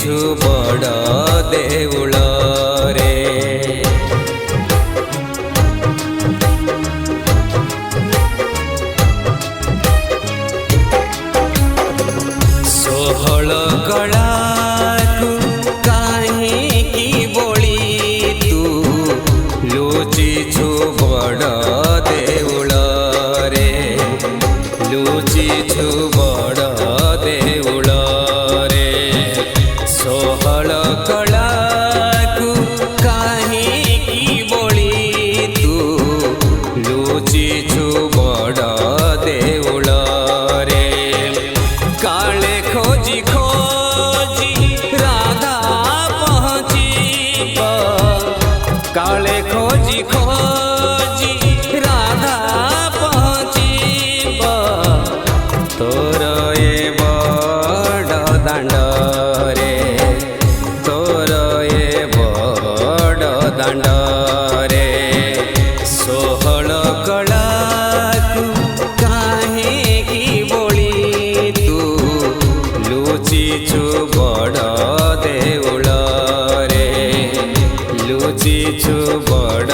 छु बड़ देउल रे। सोहल कला काहींकी बोली तू लुचि छु बड़ देउल रे। लुचि छु बड़ देउल रे। सोहल कला काहींकी बोली तू लुचि छु बड़ देउल रे। काले खोजी खोजी राधा पहुँची काले खोजी खोजी राधा पहुँची तोर ए बड़ दांड रे। तोर ए बड़ दांड रे। सोहल कला काहींकी बोली तू लुचि छु बड़ देउल रे। लुचि छु बड़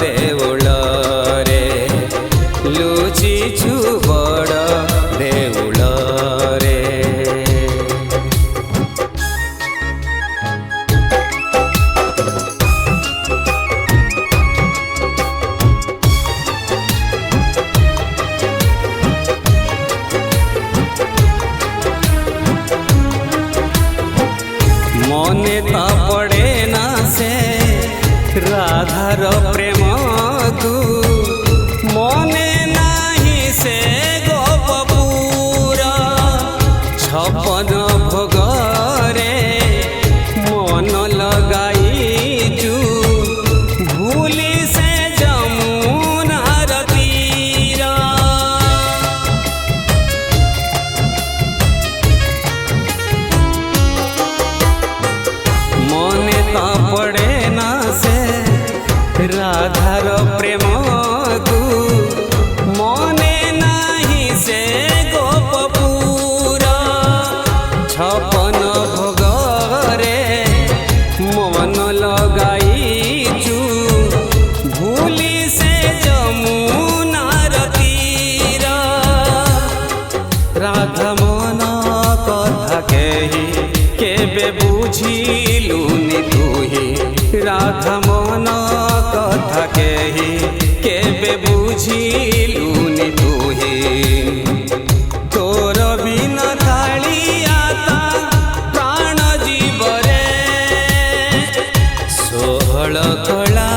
देउल रे। लुचि छु बड़ देउल रे। मने ता पड़े ना से राधार प्रेम तू मने नाही से गोपपुरा छपन भोग रे मन लगाई जू भूली से जमुनार तीरा। मने ता पड़े ना से राधार प्रेम तू मने नाही से गोपपुरा छपन भोग रे मन लगाई जू भूली से जमुनार तीरा। राधा मन कथा केही केबे बुझिलुनि तुही। राधा मन कथा केही केबे बुझिलुनि तुही। तोर बिना कालियाता प्राण जीव रे। सोहल कला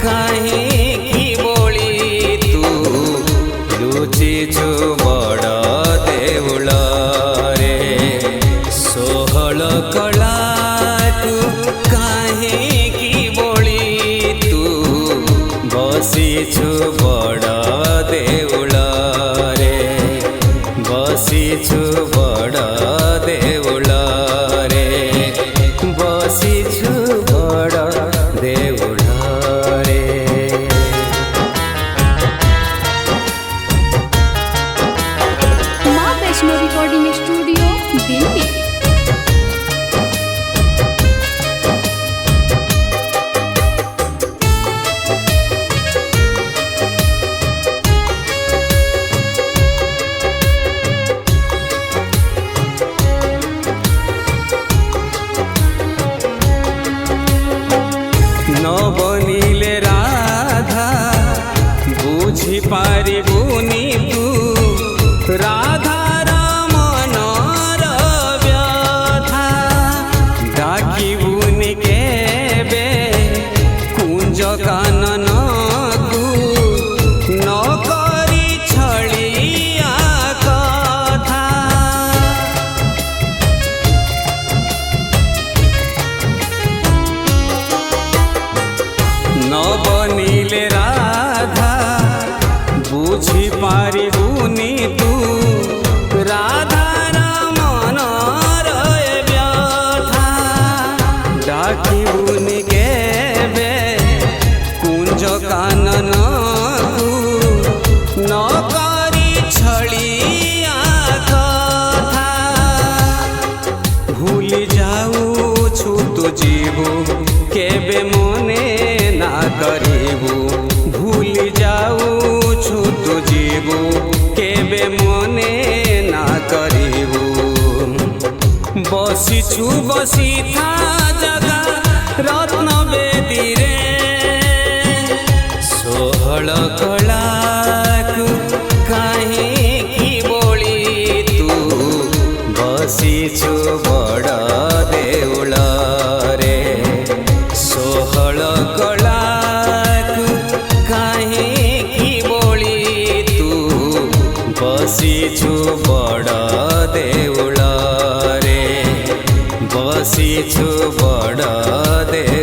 काहींकी बोली तू लुचि छु बड़ देउल रे। सोहल कला काहींकी बोली तू बसी छु बड़ देउल रे। बसी छु बड़ देउल रे। बसी छु बड़ देउल रे। माँ वैष्णो रिकॉर्डिंग स्टूडियो दिल्ली। न बनिले राधा बुझी पारिबुनि तू राधार मनर व्यथा। डाकिबुनि केबे कुंज कानन कू न करी छलिया कथा। न बनिले राधा बुझी पारिबुनि तू राधार मनर व्यथा। डाकिबुनि केबे कुंज कानन न करी छलिया कथा। ଯିବୁ କେବେ ମନେ ନା କରିବୁ ବସିଛୁ ବସିଥା ଜାଗା ରତ୍ନ ବେଦୀରେ ଷୋହଳ କଳାକୁ କାହିଁକି ବୋଳି ତୁ ବସିଛୁ ବଡ଼ ଦେଉଳରେ ଷୋହଳ କଳାକୁ କାହିଁକି ବୋଳି ତୁ ବସିଛୁ ବଡ଼ ଦେଉଳରେ ବସିଛୁ ବଡ଼ ଦେଉଳରେ।